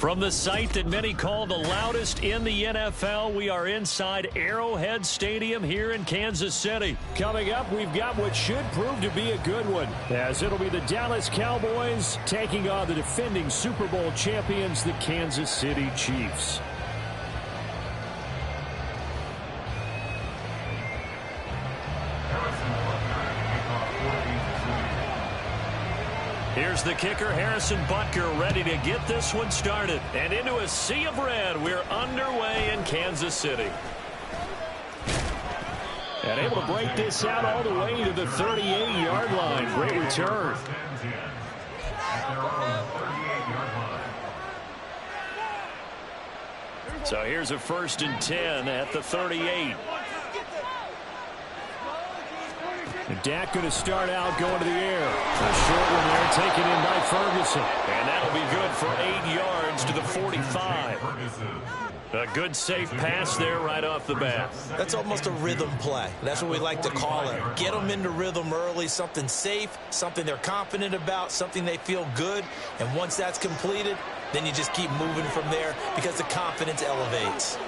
From the site that many call the loudest in the NFL, we are inside Arrowhead Stadium here in Kansas City. Coming up, we've got what should prove to be a good one, as it'll be the Dallas Cowboys taking on the defending Super Bowl champions, the Kansas City Chiefs. Here's the kicker, Harrison Butker, ready to get this one started. And into a sea of red, we're underway in Kansas City. And able to break this out all the way to the 38-yard line. Great return. So here's a 1st and 10 at the 38. And Dak going to start out going to the air. A short one there taken in by Ferguson. And that'll be good for 8 yards to the 45. A good safe pass there right off the bat. That's almost a rhythm play. That's what we like to call it. Get them into rhythm early, something safe, something they're confident about, something they feel good. And once that's completed, then you just keep moving from there because the confidence elevates.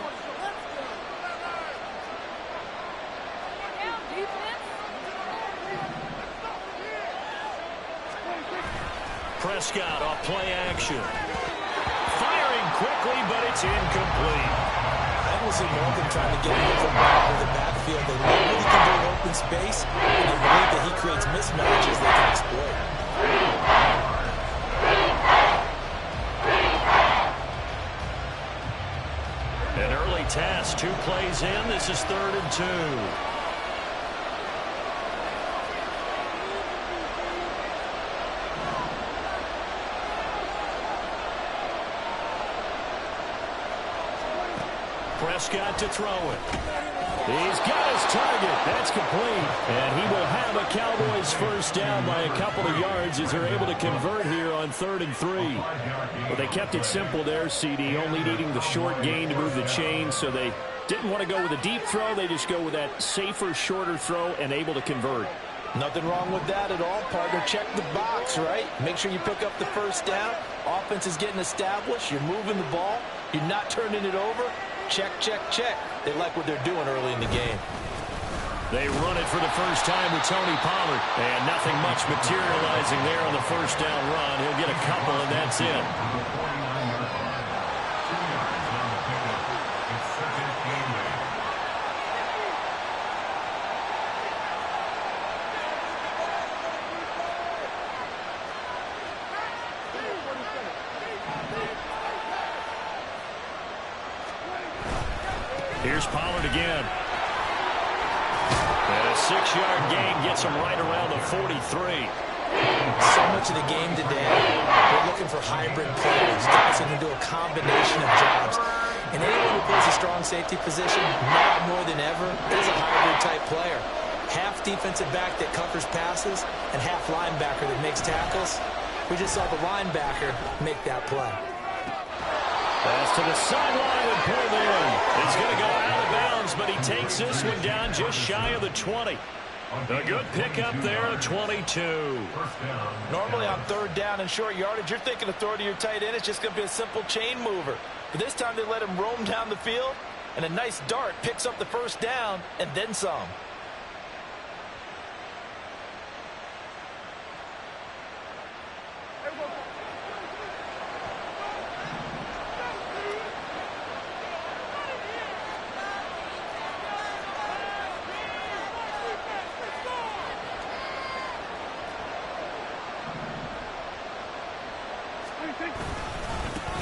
Prescott off play action. Firing quickly, but it's incomplete. I will see Morgan trying to get him from the backfield. They really can do an open space, and they believe that he creates mismatches they can exploit. An early task, 2 plays in. This is 3rd and 2. Prescott to throw it. He's got his target. That's complete. And he will have a Cowboys first down by a couple of yards as they're able to convert here on 3rd and 3. Well, they kept it simple there, CD, only needing the short gain to move the chain, so they didn't want to go with a deep throw. They just go with that safer, shorter throw and able to convert. Nothing wrong with that at all, partner. Check the box, right? Make sure you pick up the first down. Offense is getting established. You're moving the ball. You're not turning it over. Check, check, check. They like what they're doing early in the game. They run it for the first time with Tony Pollard. And nothing much materializing there on the first down run. He'll get a couple, and that's it. Here's Pollard again. And a 6-yard gain gets him right around the 43. So much of the game today, we're looking for hybrid players, guys who can do a combination of jobs. And anyone who plays a strong safety position, now more than ever, is a hybrid-type player. Half defensive back that covers passes and half linebacker that makes tackles. We just saw the linebacker make that play. Pass to the sideline and pulled in. It's going to go out of bounds, but he takes this one down just shy of the 20. A good pickup there at 22. Normally on 3rd down and short yardage, you're thinking of throw to your tight end. It's just going to be a simple chain mover. But this time they let him roam down the field, and a nice dart picks up the first down and then some.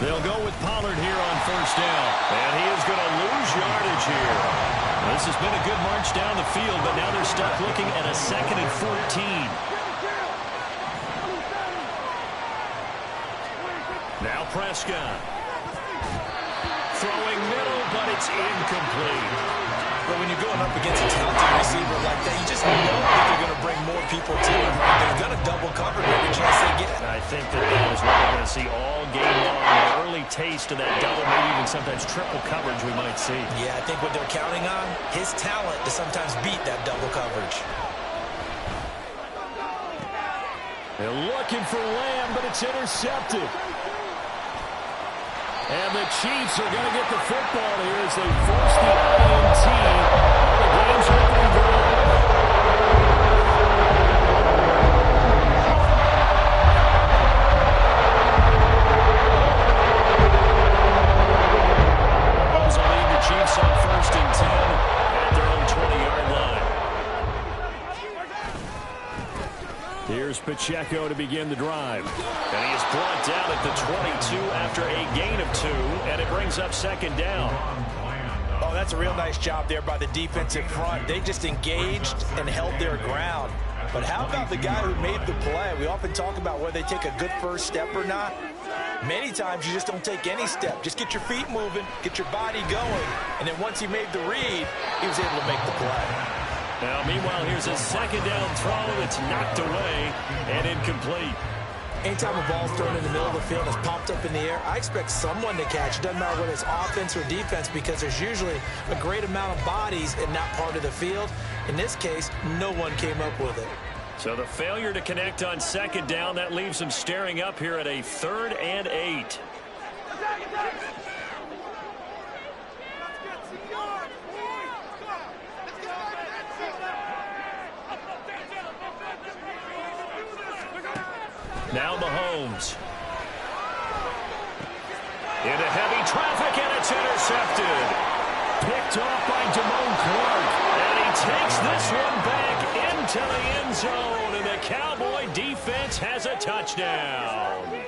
They'll go with Pollard here on first down. And he is going to lose yardage here. This has been a good march down the field, but now they're stuck looking at a 2nd and 14. Now Prescott. Throwing middle, but it's incomplete. But when you're going up against a talented receiver like that, you just know that they're going to bring more people to him. They're going to double cover every chance they get. I think that is what we're going to see all game long. An early taste of that double, maybe even sometimes triple coverage we might see. Yeah, I think what they're counting on, his talent to sometimes beat that double coverage. They're looking for Lamb, but it's intercepted. And the Chiefs are going to get the football here as they force the INT. The game's opening drive. Balls will lead the Chiefs on 1st and 10 at their own 20-yard line. Here's Pacheco to begin the drive. And he is brought down at the 22 after a gain of 2, and it brings up 2nd down. Oh, that's a real nice job there by the defensive front. They just engaged and held their ground. But how about the guy who made the play? We often talk about whether they take a good first step or not. Many times you just don't take any step. Just get your feet moving, get your body going, and then once he made the read, he was able to make the play. Now, meanwhile, here's a 2nd down throw that's knocked away and incomplete. Anytime a ball's thrown in the middle of the field, it's popped up in the air, I expect someone to catch. It doesn't matter whether it's offense or defense because there's usually a great amount of bodies in that part of the field. In this case, no one came up with it. So the failure to connect on 2nd down, that leaves them staring up here at a 3rd and 8. Now Mahomes. Into heavy traffic, and it's intercepted. Picked off by Damone Clark. And he takes this one back into the end zone. And the Cowboy defense has a touchdown.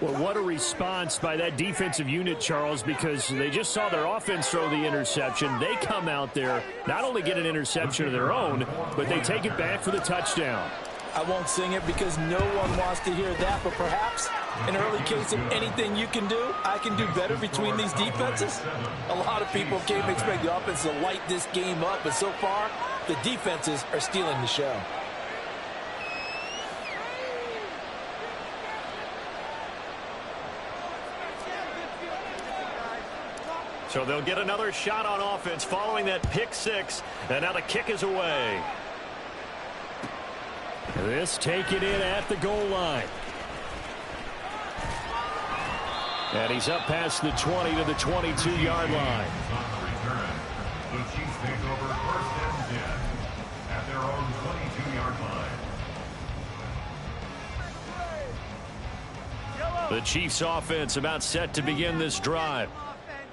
Well, what a response by that defensive unit, Charles, because they just saw their offense throw the interception. They come out there, not only get an interception of their own, but they take it back for the touchdown. I won't sing it because no one wants to hear that, but perhaps an early case of anything you can do, I can do better between these defenses. A lot of people came to expect the offense to light this game up, but so far, the defenses are stealing the show. So they'll get another shot on offense following that pick 6, and now the kick is away. This taken in at the goal line. And he's up past the 20 to the 22-yard line. The Chiefs take over 1st and 10 at their own 22-yard line. The Chiefs offense about set to begin this drive.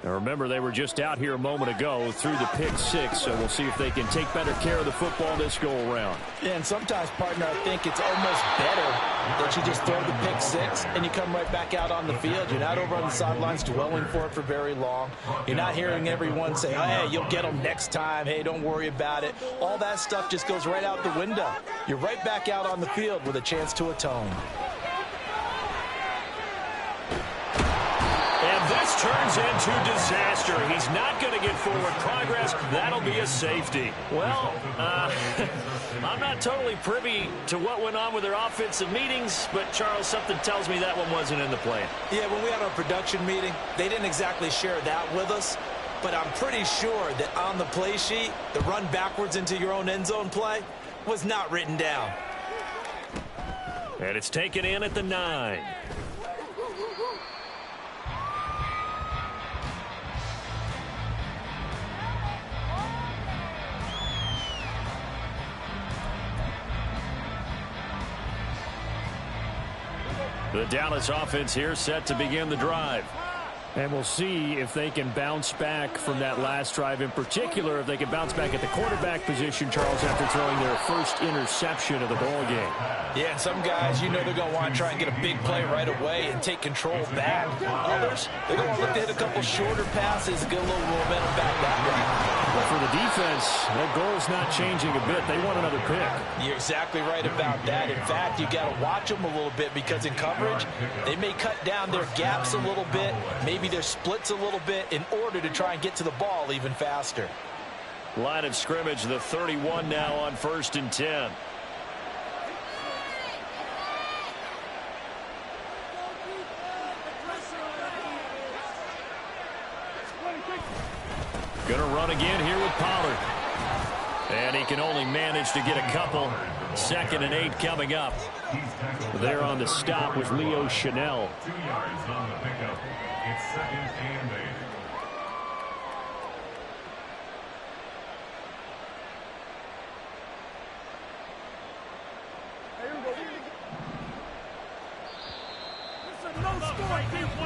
Now remember, they were just out here a moment ago through the pick 6, so we'll see if they can take better care of the football this go-around. Yeah, and sometimes, partner, I think it's almost better that you just throw the pick 6 and you come right back out on the field. You're not over on the sidelines dwelling for it for very long. You're not hearing everyone say, oh, hey, you'll get them next time. Hey, don't worry about it. All that stuff just goes right out the window. You're right back out on the field with a chance to atone. This turns into disaster. He's not going to get forward progress. That'll be a safety. Well, I'm not totally privy to what went on with their offensive meetings, but, Charles, something tells me that one wasn't in the plan. Yeah, when we had our production meeting, they didn't exactly share that with us, but I'm pretty sure that on the play sheet, the run backwards into your own end zone play was not written down. And it's taken in at the 9. The Dallas offense here set to begin the drive. And we'll see if they can bounce back from that last drive. In particular, if they can bounce back at the quarterback position, Charles, after throwing their first interception of the ball game. Yeah, and some guys, you know they're going to want to try and get a big play right away and take control back. Others, they're going to want to look to hit a couple shorter passes, get a little momentum back that way. But for the defense, that goal's not changing a bit. They want another pick. You're exactly right about that. In fact, you got to watch them a little bit because in coverage, they may cut down their gaps a little bit, maybe their splits a little bit in order to try and get to the ball even faster. Line of scrimmage, the 31 now on 1st and 10. Going to run again here with Pollard. And he can only manage to get a couple. 2nd and 8 coming up. There on the stop was Leo Chanel. 2 yards on the pickup. It's 2nd and 8.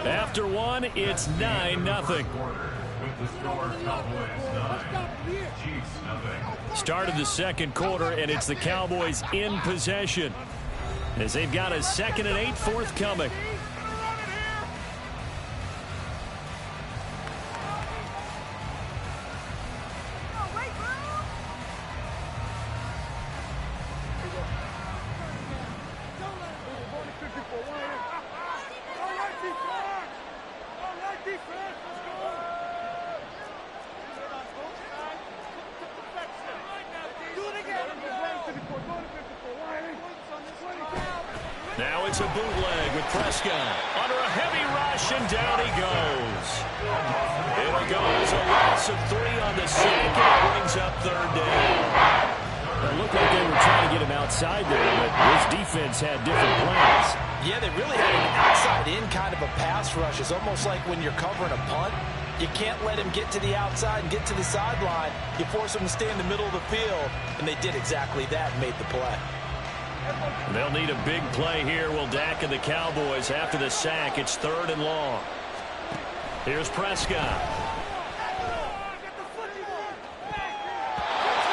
After one, it's 9-0. With the score, Cowboys 9, Chiefs 0. Started the second quarter, and it's the Cowboys in possession as they've got a 2nd and 8 forthcoming. Now it's a bootleg with Prescott under a heavy rush, and down he goes. It'll go as a loss of 3 on the sack, and it brings up 3rd down. It looked like they were trying to get him outside there, but this defense had different plans. Yeah, they really had an outside-in kind of a pass rush. It's almost like when you're covering a punt. You can't let him get to the outside and get to the sideline. You force him to stay in the middle of the field, and they did exactly that and made the play. They'll need a big play here, will Dak and the Cowboys after the sack. It's 3rd and long. Here's Prescott.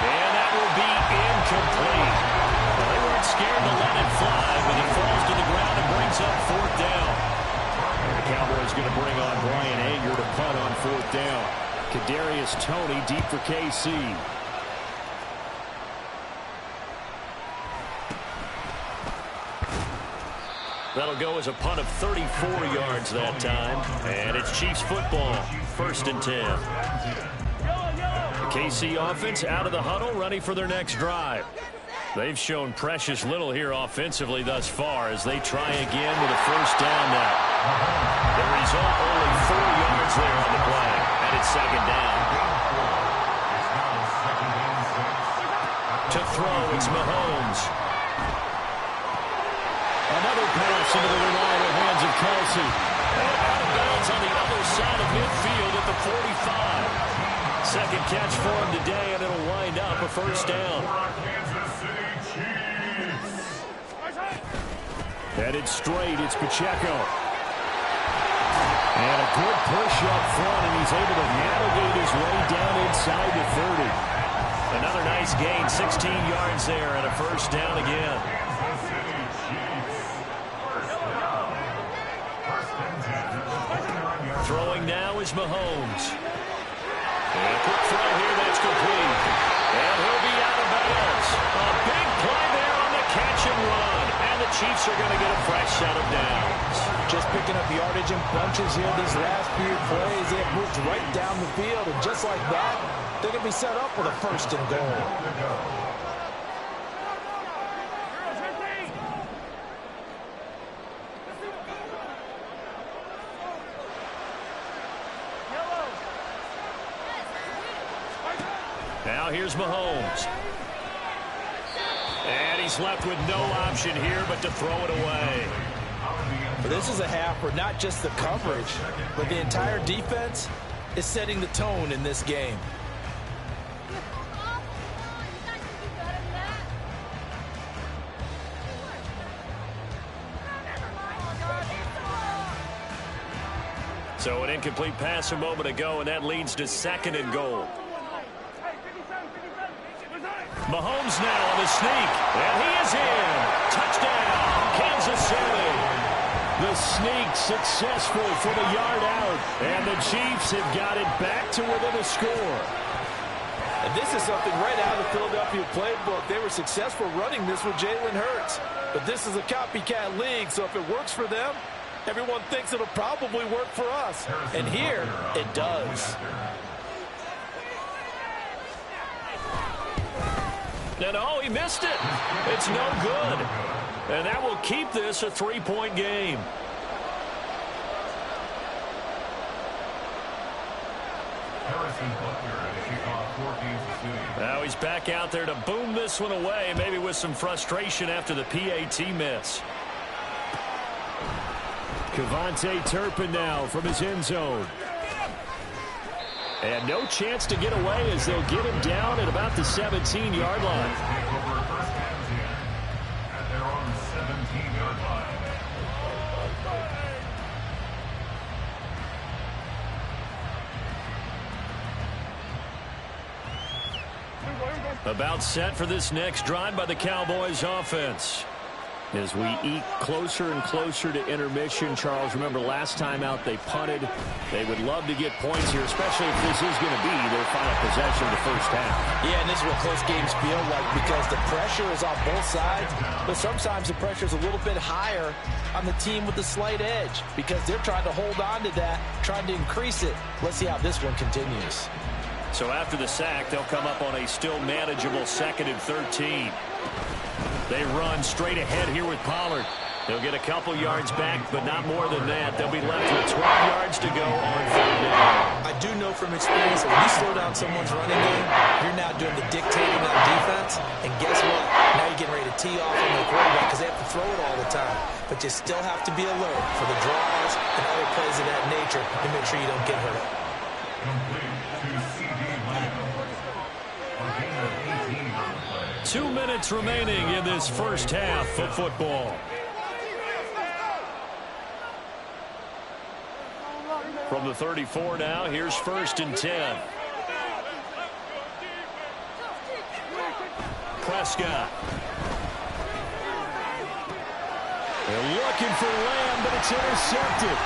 And that will be incomplete. Well, they weren't scared to let it fly, but it falls to the ground and brings up 4th down. And the Cowboys going to bring on Brian Anger to punt on 4th down. Kadarius Toney deep for KC. That'll go as a punt of 34 yards that time. And it's Chiefs football, 1st and 10. The KC offense out of the huddle, ready for their next drive. They've shown precious little here offensively thus far as they try again with a 1st down now. The result, only 4 yards there on the play. And it's 2nd down. To throw, it's Mahomes. Another pass into the reliable hands of Kelsey. And out of bounds on the other side of midfield at the 45. Second catch for him today, and it'll wind up a 1st down. Headed straight, it's Pacheco. And a good push up front, and he's able to navigate his way down inside the 30. Another nice gain, 16 yards there, and a 1st down again. Throwing now is Mahomes. And a quick throw here that's complete. And he'll be out of bounds. A big play there on the catch and run. And the Chiefs are going to get a fresh set of downs. Just picking up yardage in bunches here these last few plays. They have moved right down the field. And just like that, they're going to be set up with a 1st and goal. Now here's Mahomes. And he's left with no option here but to throw it away. This is a half where not just the coverage, but the entire defense is setting the tone in this game. So an incomplete pass a moment ago, and that leads to 2nd and goal. Mahomes now on the sneak, and he is in. Touchdown, Kansas City. The sneak successful for the yard out, and the Chiefs have got it back to within a score. And this is something right out of the Philadelphia playbook. They were successful running this with Jalen Hurts. But this is a copycat league, so if it works for them, everyone thinks it'll probably work for us. And here, it does. And oh, he missed it. It's no good. And that will keep this a 3-point game. Now he's back out there to boom this one away, maybe with some frustration after the PAT miss. KaVontae Turpin now from his end zone. And no chance to get away as they'll get him down at about the 17-yard line. Take over first and 10 at their own 17-yard line. About set for this next drive by the Cowboys offense. As we eke closer and closer to intermission, Charles, remember last time out they punted. They would love to get points here, especially if this is going to be their final possession of the first half. Yeah, and this is what close games feel like because the pressure is on both sides, but sometimes the pressure is a little bit higher on the team with the slight edge because they're trying to hold on to that, trying to increase it. Let's see how this one continues. So after the sack, they'll come up on a still manageable 2nd and 13. They run straight ahead here with Pollard. They'll get a couple yards back, but not more than that. They'll be left with 12 yards to go on 3rd down. I do know from experience that when you slow down someone's running game, you're now doing the dictating on defense. And guess what? Now you're getting ready to tee off on the quarterback because they have to throw it all the time. But you still have to be alert for the draws and other plays of that nature to make sure you don't get hurt. Complete to C.D. Lamb. A gain of 18 on the play. 2 minutes remaining in this first half of football. From the 34 now, here's 1st and 10. Prescott. They're looking for Lamb, but it's intercepted.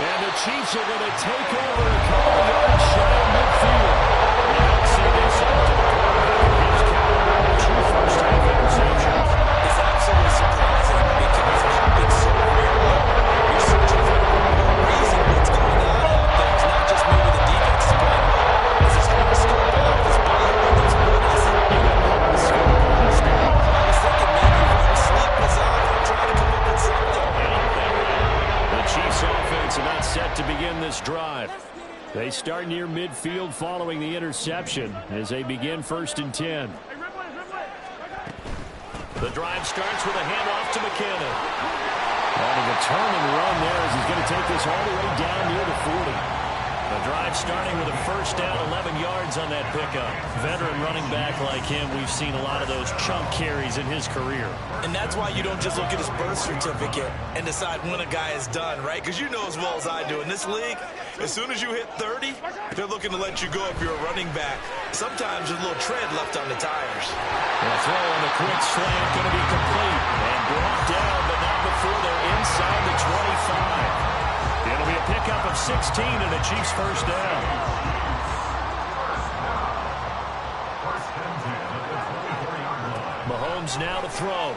And the Chiefs are going to take over a couple of yards shy of midfield. We don't see this up to the quarterback. He's counted 2 first-half interceptions. It's absolutely surprising because it happens so rarely. You're searching for the reason what's going on out there. It's not just maybe the defense is playing well. This is hard to scope out. This ball, this what is it? You got hard to scope out. I was thinking maybe one sleep was on. Trying to come up with something. The Chiefs offense about set to begin this drive. They start near midfield following the interception as they begin 1st and 10. The drive starts with a handoff to McKinnon. And a determined run there as he's going to take this all the way down near the 40. The drive starting with a 1st down, 11 yards on that pickup. Veteran running back like him, we've seen a lot of those chunk carries in his career. And that's why you don't just look at his birth certificate and decide when a guy is done, right? Because you know as well as I do, in this league, as soon as you hit 30, they're looking to let you go if you're a running back. Sometimes there's a little tread left on the tires. The throw on the quick slant going to be complete. And brought down, but not before they're inside the 25. It'll be a pickup of 16 and a Chiefs 1st down. First and 10 at the 24-yard line. Mahomes now to throw.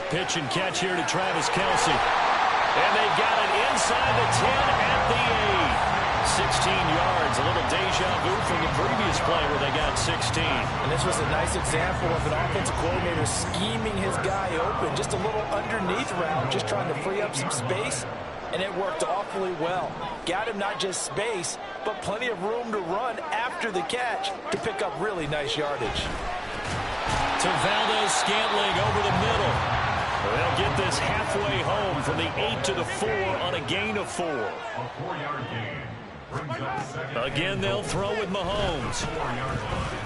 Pitch and catch here to Travis Kelce. And they've got it inside the 10 at the 8. 16 yards, a little deja vu from the previous play where they got 16. And this was a nice example of an offensive coordinator scheming his guy open. Just a little underneath route, just trying to free up some space. And it worked awfully well. Got him not just space, but plenty of room to run after the catch to pick up really nice yardage. To Valdez-Scantling over the middle. They'll get this halfway home from the 8 to the 4 on a gain of 4. A 4-yard gain. Brings up 2nd. Again, they'll throw with Mahomes. 4-yard line.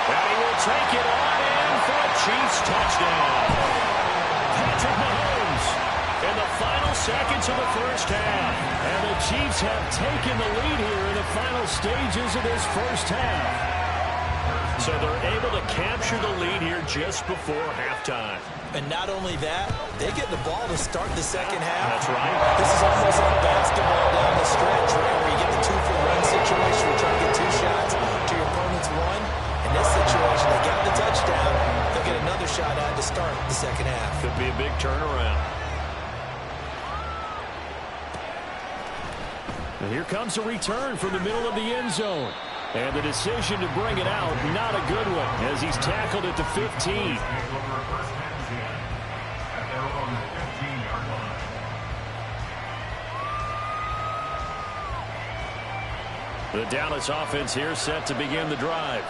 And he will take it on in for a Chiefs touchdown. Patrick Mahomes in the final seconds of the first half. And the Chiefs have taken the lead here in the final stages of this first half. So they're able to capture the lead here just before halftime. And not only that, they get the ball to start the second half. That's right. This is almost like basketball down the stretch, right, where you get the 2-for-1 situation. You're trying to get 2 shots to your opponent's 1. In this situation, they got the touchdown. They'll get another shot at to start the second half. Could be a big turnaround. And here comes a return from the middle of the end zone. And the decision to bring it out, not a good one, as he's tackled at the 15. Take over 1st and 10 at their own 15-yard line. The Dallas offense here set to begin the drive.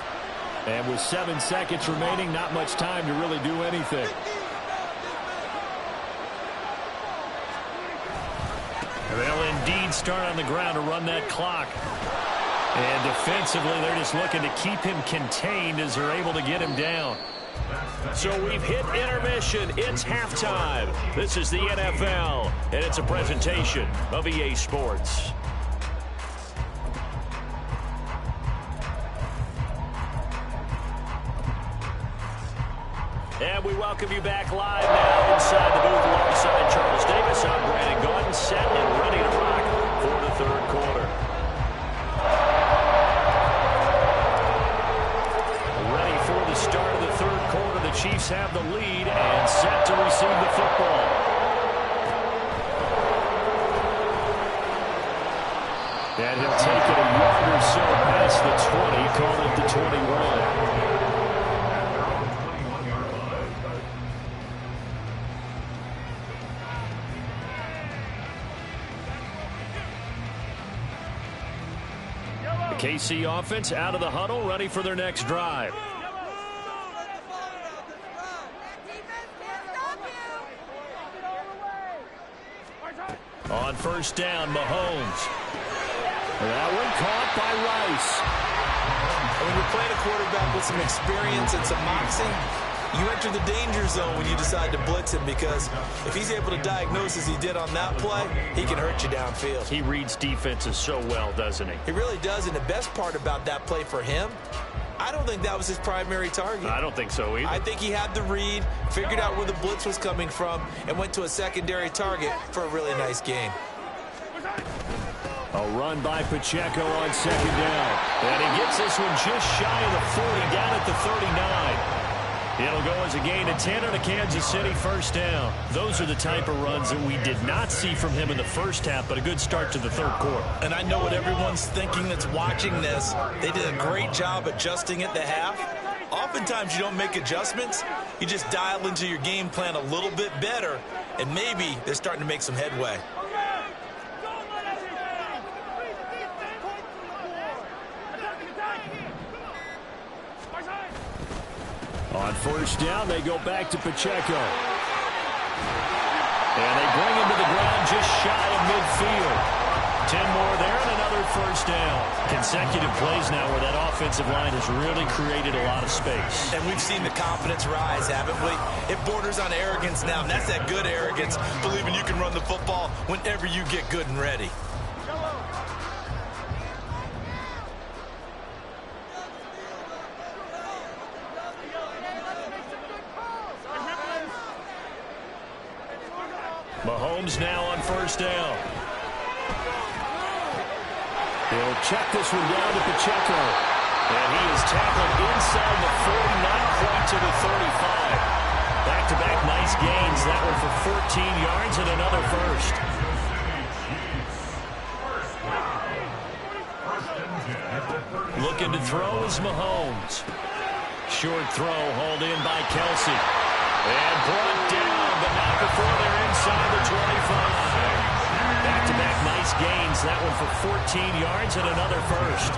And with 7 seconds remaining, not much time to really do anything. speed start on the ground to run that clock. And defensively, they're just looking to keep him contained as they're able to get him down. So we've hit intermission. It's halftime. This is the NFL, and it's a presentation of EA Sports. And we welcome you back live now inside the booth alongside Charles Davis. I'm Brandon Gaudin, set and ready to rock for the third quarter. Ready for the start of the third quarter. The Chiefs have the lead and set to receive the football. And he'll take it a yard or so past the 20, call it the 21. KC offense out of the huddle, ready for their next drive. On first down, Mahomes. That one caught by Rice. When you're playing a quarterback with some experience and some moxie, you enter the danger zone when you decide to blitz him, because if he's able to diagnose as he did on that play, he can hurt you downfield. He reads defenses so well, doesn't he? He really does, and the best part about that play for him, I don't think that was his primary target. I don't think so either. I think he had the read, figured out where the blitz was coming from, and went to a secondary target for a really nice game. A run by Pacheco on second down. And he gets this one just shy of the 40, down at the 39. It'll go as a gain of 10 on a Kansas City first down. Those are the type of runs that we did not see from him in the first half, but a good start to the third quarter. And I know what everyone's thinking that's watching this. They did a great job adjusting at the half. Oftentimes you don't make adjustments. You just dial into your game plan a little bit better, and maybe they're starting to make some headway. On first down, they go back to Pacheco. And they bring him to the ground just shy of midfield. 10 more there and another first down. Consecutive plays now where that offensive line has really created a lot of space. And we've seen the confidence rise, haven't we? It borders on arrogance now, and that's that good arrogance, believing you can run the football whenever you get good and ready. Mahomes now on first down. He'll check this one down to Pacheco. And he is tackled inside the 40, not quite to the 35. Back-to-back nice gains. That one for 14 yards and another first. Looking to throw is Mahomes. Short throw hauled in by Kelsey. And brought down, but not before they're inside the 25. Back-to-back nice gains. That one for 14 yards and another first.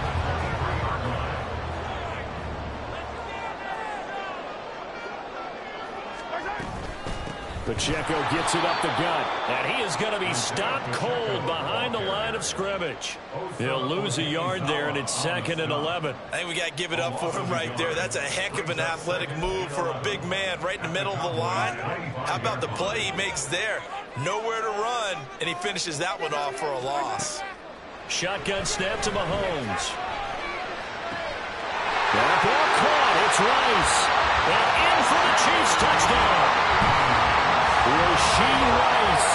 Pacheco gets it up the gut, and he is going to be stopped cold behind the line of scrimmage. He'll lose a yard there, and it's 2nd and 11. I think we got to give it up for him right there. That's a heck of an athletic move for a big man right in the middle of the line. How about the play he makes there? Nowhere to run, and he finishes that one off for a loss. Shotgun snap to Mahomes. That ball caught. It's Rice. And in for the Chiefs touchdown. Rashee Rice,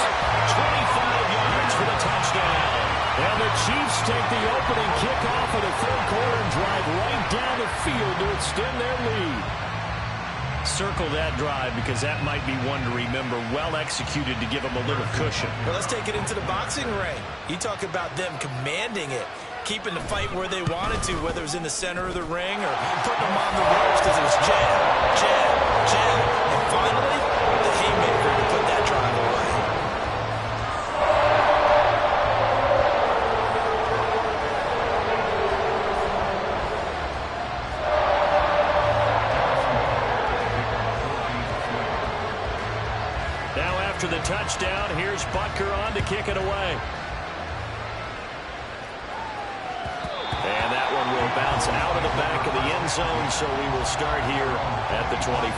25 yards for the touchdown. And the Chiefs take the opening kickoff of the third quarter and drive right down the field to extend their lead. Circle that drive because that might be one to remember. Well executed to give them a little cushion. Well, let's take it into the boxing ring. You talk about them commanding it, keeping the fight where they wanted to, whether it was in the center of the ring or putting them on the ropes because it was jab, jab, jab. And finally, the haymaker to put that drive away. Now after the touchdown, here's Butker on to kick it away. It's out of the back of the end zone, so we will start here at the 25.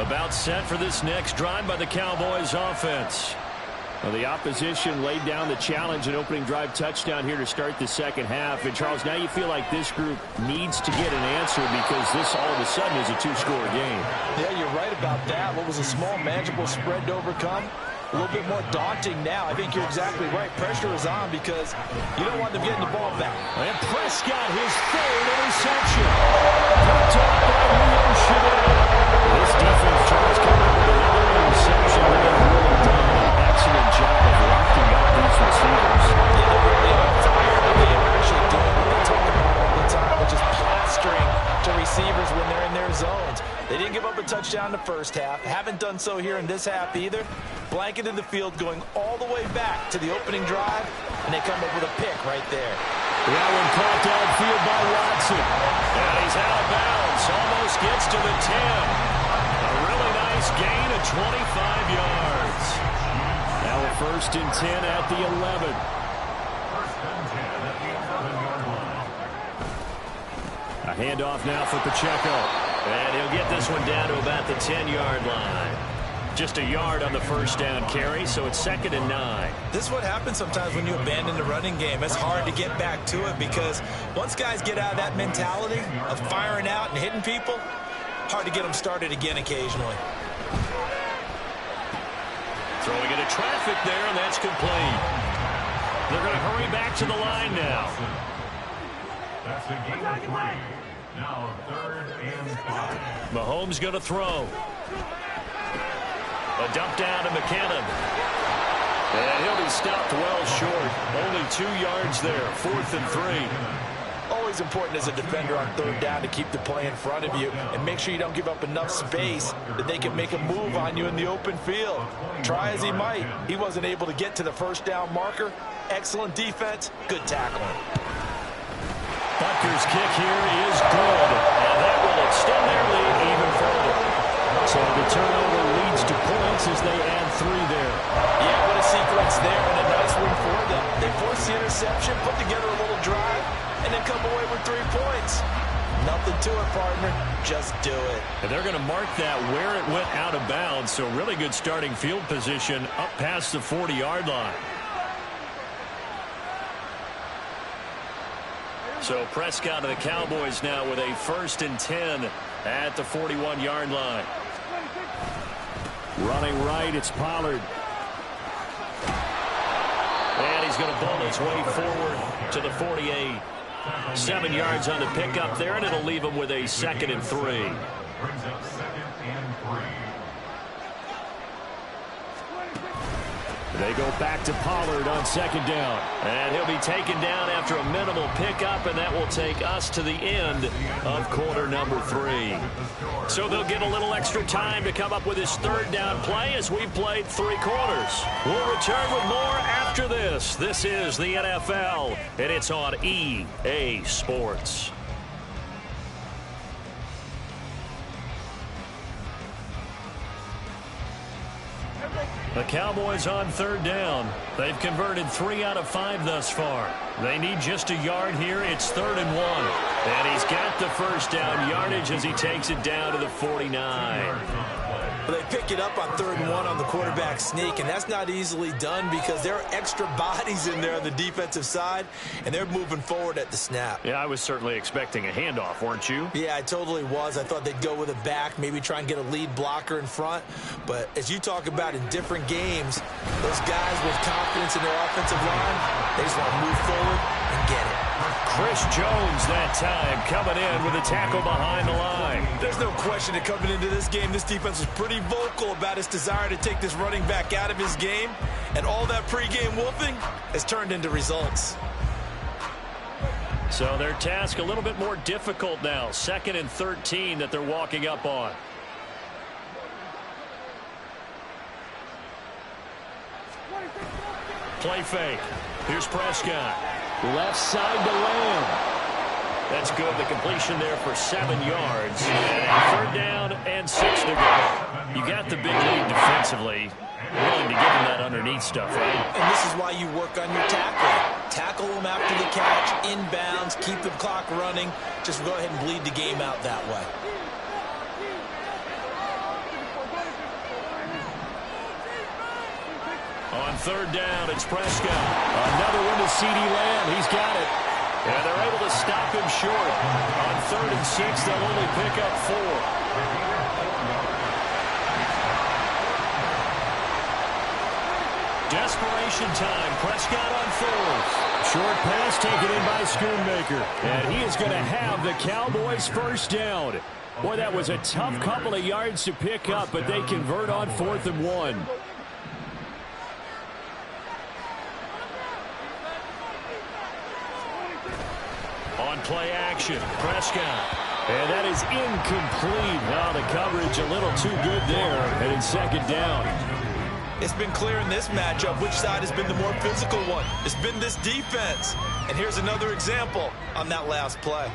About set for this next drive by the Cowboys offense. Well, the opposition laid down the challenge and opening drive touchdown here to start the second half. And, Charles, now you feel like this group needs to get an answer because this all of a sudden is a two-score game. Yeah, you're right about that. What was a small, manageable spread to overcome, a little bit more daunting now. I think you're exactly right. Pressure is on because you don't want them getting the ball back. And Prescott, his third interception. Picked up by Leo Chenal. This defense, Charles, coming up with another interception. They've really done an excellent job of locking up these receivers. Yeah, they really are tired of it. They're actually doing what they talk about all the time, which is plastering to receivers when they're in their zones. They didn't give up a touchdown in the first half. Haven't done so here in this half either. Blanketed the field going all the way back to the opening drive, and they come up with a pick right there. That one caught downfield by Watson. And he's out of bounds. Almost gets to the 10. A really nice gain of 25 yards. Now a 1st and 10 at the 11. 1st and 10 at the 11-yard line. A handoff now for Pacheco. And he'll get this one down to about the 10-yard line. Just a yard on the first down carry, so it's 2nd and 9. This is what happens sometimes when you abandon the running game. It's hard to get back to it because once guys get out of that mentality of firing out and hitting people, hard to get them started again occasionally. Throwing into traffic there, and that's complete. They're going to hurry back to the line now. That's a gain of 3. Now 3rd and 5. Mahomes going to throw. A dump down to McKinnon. And he'll be stopped well short. Only 2 yards there. 4th and 3. Always important as a defender on 3rd down to keep the play in front of you and make sure you don't give up enough space that they can make a move on you in the open field. Try as he might, he wasn't able to get to the 1st down marker. Excellent defense, good tackling. Butker's kick here is good. And that will extend their lead even further. So the turnover leads to points as they add 3 there. Yeah, what a sequence there and a nice win for them. They force the interception, put together a little drive, and then come away with 3 points. Nothing to it, partner. Just do it. And they're going to mark that where it went out of bounds. So really good starting field position up past the 40-yard line. So Prescott of the Cowboys now with a 1st and 10 at the 41-yard line. Running right, it's Pollard. And he's going to ball his way forward to the 48. 7 yards on the pickup there, and it'll leave him with a 2nd and 3. Brings up 2nd and 3. They go back to Pollard on 2nd down. And he'll be taken down after a minimal pickup, and that will take us to the end of quarter number 3. So they'll get a little extra time to come up with his 3rd down play as we've played 3 quarters. We'll return with more after this. This is the NFL, and it's on EA Sports. The Cowboys on 3rd down. They've converted 3 out of 5 thus far. They need just a yard here. It's 3rd and 1. And he's got the 1st down yardage as he takes it down to the 49. They pick it up on 3rd and 1 on the quarterback sneak, and that's not easily done because there are extra bodies in there on the defensive side, and they're moving forward at the snap. Yeah, I was certainly expecting a handoff, weren't you? Yeah, I totally was. I thought they'd go with a back, maybe try and get a lead blocker in front. But as you talk about in different games, those guys with confidence in their offensive line, they just want to move forward and get it. Chris Jones that time coming in with a tackle behind the line. There's no question that coming into this game, this defense was pretty vocal about its desire to take this running back out of his game. And all that pregame wolfing has turned into results. So their task a little bit more difficult now. 2nd and 13 that they're walking up on. Play fake. Here's Prescott. Left side to Lamb. That's good. The completion there for 7 yards. And 3rd down and 6 to go. You got the big lead defensively. Willing to give him that underneath stuff, right? And this is why you work on your tackling. Tackle them after the catch, inbounds, keep the clock running. Just go ahead and bleed the game out that way. On third down, it's Prescott. Another one to CeeDee Lamb. He's got it. And they're able to stop him short. On 3rd and 6, they'll only pick up 4. Desperation time. Prescott on 4th. Short pass taken in by Schoonmaker. And he is going to have the Cowboys first down. Boy, that was a tough couple of yards to pick up, but they convert on 4th and 1. On play action, Prescott. And that is incomplete. Now the coverage a little too good there. And in 2nd down. It's been clear in this matchup which side has been the more physical one. It's been this defense. And here's another example on that last play.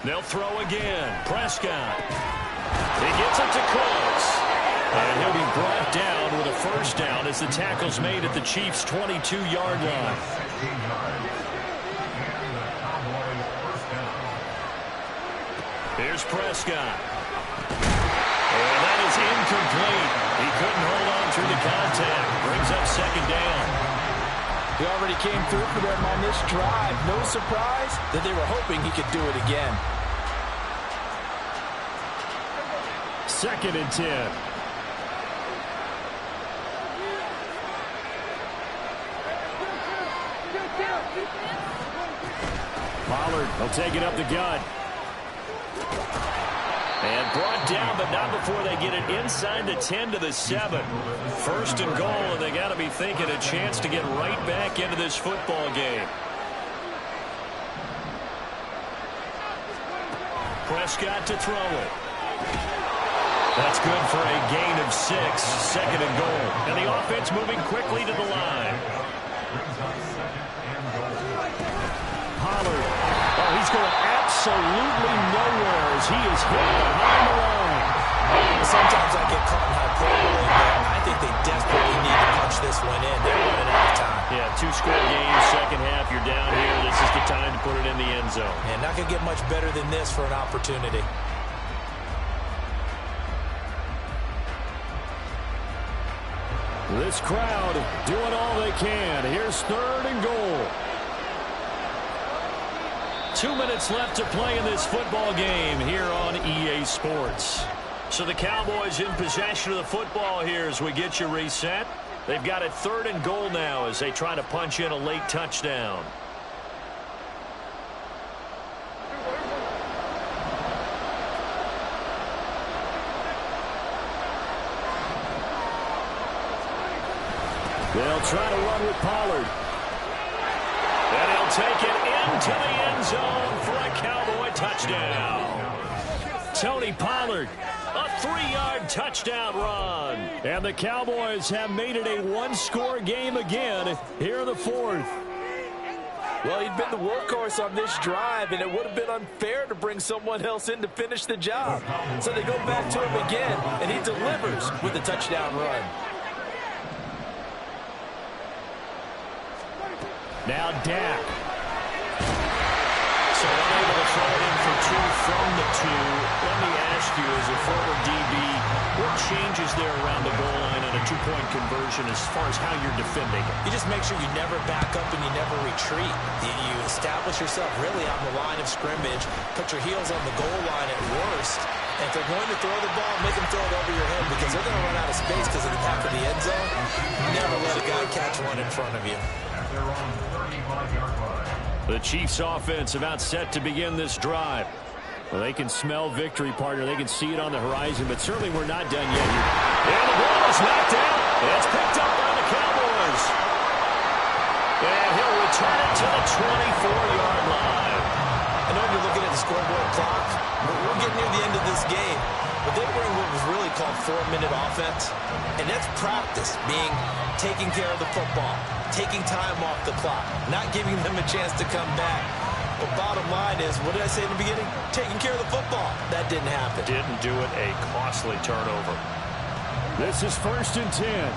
They'll throw again. Prescott. He gets it to Cooks. And he'll be brought down with a first down as the tackle's made at the Chiefs' 22-yard line. Here's Prescott. And that is incomplete. He couldn't hold on through the contact. Brings up 2nd down. He already came through for them on this drive. No surprise that they were hoping he could do it again. 2nd and 10. Pollard will take it up the gut. And brought down, but not before they get it inside the 10 to the 7. 1st and goal, and they got to be thinking a chance to get right back into this football game. Prescott to throw it. That's good for a gain of 6. 2nd and goal. And the offense moving quickly to the line. Pollard. Oh, he's going absolutely nowhere as he is hit behind the line. Sometimes I get caught in hyperbole, but I think they desperately need to punch this one in. They're running out of time. Yeah, 2-score game, 2nd half, you're down here. This is the time to put it in the end zone. And not going to get much better than this for an opportunity. This crowd doing all they can. Here's 3rd and goal. 2 minutes left to play in this football game here on EA Sports. So the Cowboys in possession of the football here as we get you reset. They've got it 3rd and goal now as they try to punch in a late touchdown. They'll try to run with Pollard. And he'll take it into the end zone for a Cowboy touchdown. Tony Pollard, a 3-yard touchdown run. And the Cowboys have made it a 1-score game again here in the 4th. Well, he'd been the workhorse on this drive, and it would have been unfair to bring someone else in to finish the job. So they go back to him again, and he delivers with a touchdown run. Now Dak. So unable to throw it in for 2 from the 2. Let me ask you, as a former DB, what changes there around the goal line on a 2-point conversion as far as how you're defending it? You just make sure you never back up and you never retreat. You establish yourself really on the line of scrimmage, put your heels on the goal line at worst, and if they're going to throw the ball, make them throw it over your head because they're going to run out of space because of the back of the end zone. Never let a guy catch one in front of you. The Chiefs offense about set to begin this drive. Well, they can smell victory, partner. They can see it on the horizon, but certainly we're not done yet here. And the ball is knocked out. It's picked up by the Cowboys. And he'll return it to the 24-yard line. I know when you're looking at the scoreboard clock, we're getting near the end of this game. But they bring what was really called 4-minute offense, and that's practice, being taking care of the football, taking time off the clock, not giving them a chance to come back. But bottom line is, what did I say in the beginning? Taking care of the football. That didn't happen. Didn't do it. A costly turnover. This is 1st and 10.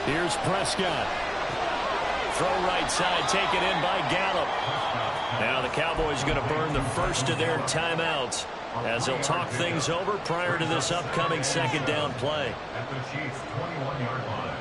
Here's Prescott. Throw right side, taken in by Gallup. Now the Cowboys are going to burn the first of their timeouts as they'll talk things over prior to this upcoming 2nd down play. At the Chiefs' 21-yard line.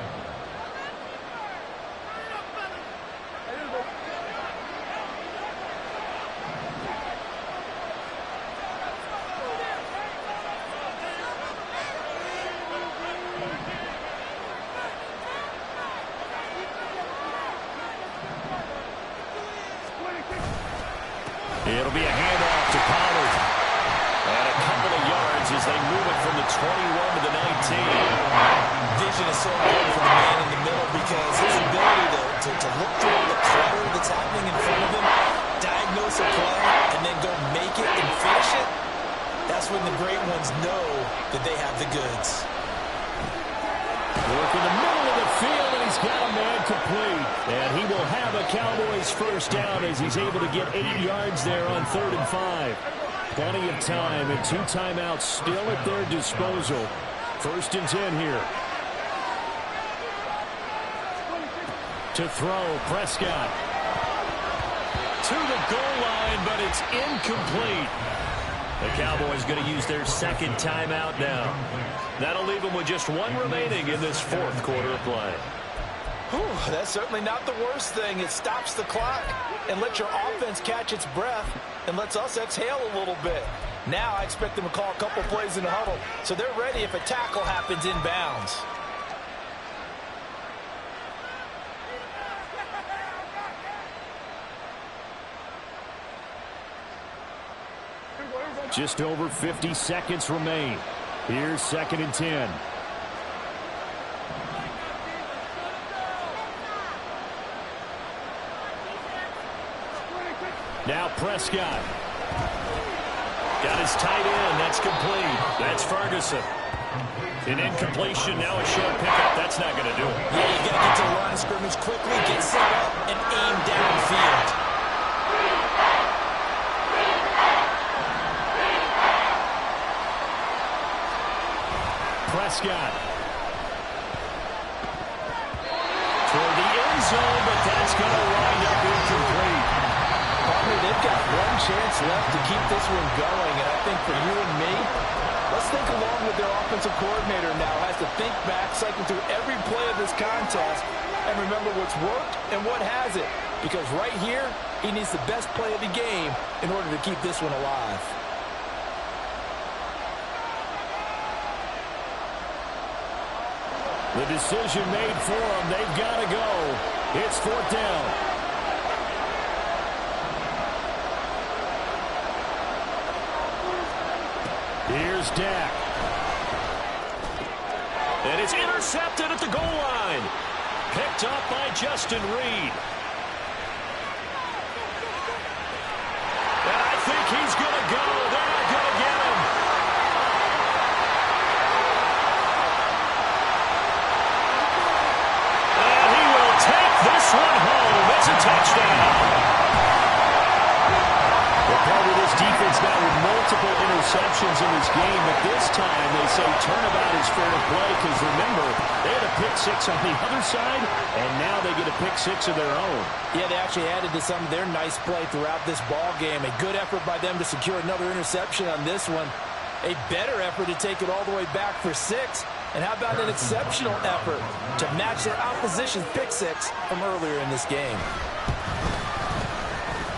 It'll be a handoff to Pollard. And a couple of yards as they move it from the 21 to the 19. Vision is so important for the man in the middle because his ability to look through all the clutter that's happening in front of him, diagnose a play, and then go make it and finish it, that's when the great ones know that they have the goods. Work in the middle of the field, and he's got a man complete. And he will have a Cowboys first down as he's able to get 8 yards there on 3rd and 5. Plenty of time and 2 timeouts still at their disposal. 1st and 10 here. To throw, Prescott. To the goal line, but it's incomplete. The Cowboys going to use their 2nd timeout now. That'll leave them with just 1 remaining in this 4th quarter of play. Whew, that's certainly not the worst thing. It stops the clock and lets your offense catch its breath and lets us exhale a little bit. Now I expect them to call a couple plays in the huddle, so they're ready if a tackle happens inbounds. Just over 50 seconds remain. Here's 2nd and 10. Now Prescott. Got his tight end. That's complete. That's Ferguson. An incompletion. Now a short pickup. That's not going to do it. Yeah, you got to get to the line of scrimmage quickly, get set up, and aim downfield. Prescott. Toward the end zone, but that's going to wind up incomplete. They've got 1 chance left to keep this one going, and I think for you and me, let's think along with their offensive coordinator now. Has to think back, cycle through every play of this contest, and remember what's worked and what hasn't. Because right here, he needs the best play of the game in order to keep this one alive. The decision made for them. They've got to go. It's 4th down. Here's Dak. And it's intercepted at the goal line. Picked up by Justin Reed. And I think he's going to go. They're not going to get him. And he will take this one home. It's a touchdown. Part of this defense now with multiple interceptions in this game, but this time they say turnabout is fair play because remember, they had a pick 6 on the other side, and now they get a pick 6 of their own. Yeah, they actually added to some of their nice play throughout this ball game. A good effort by them to secure another interception on this one. A better effort to take it all the way back for 6. And how about an exceptional effort to match their opposition's pick 6 from earlier in this game.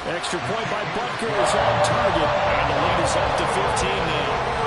Extra point by Butker is on target, and the lead is up to 15 now.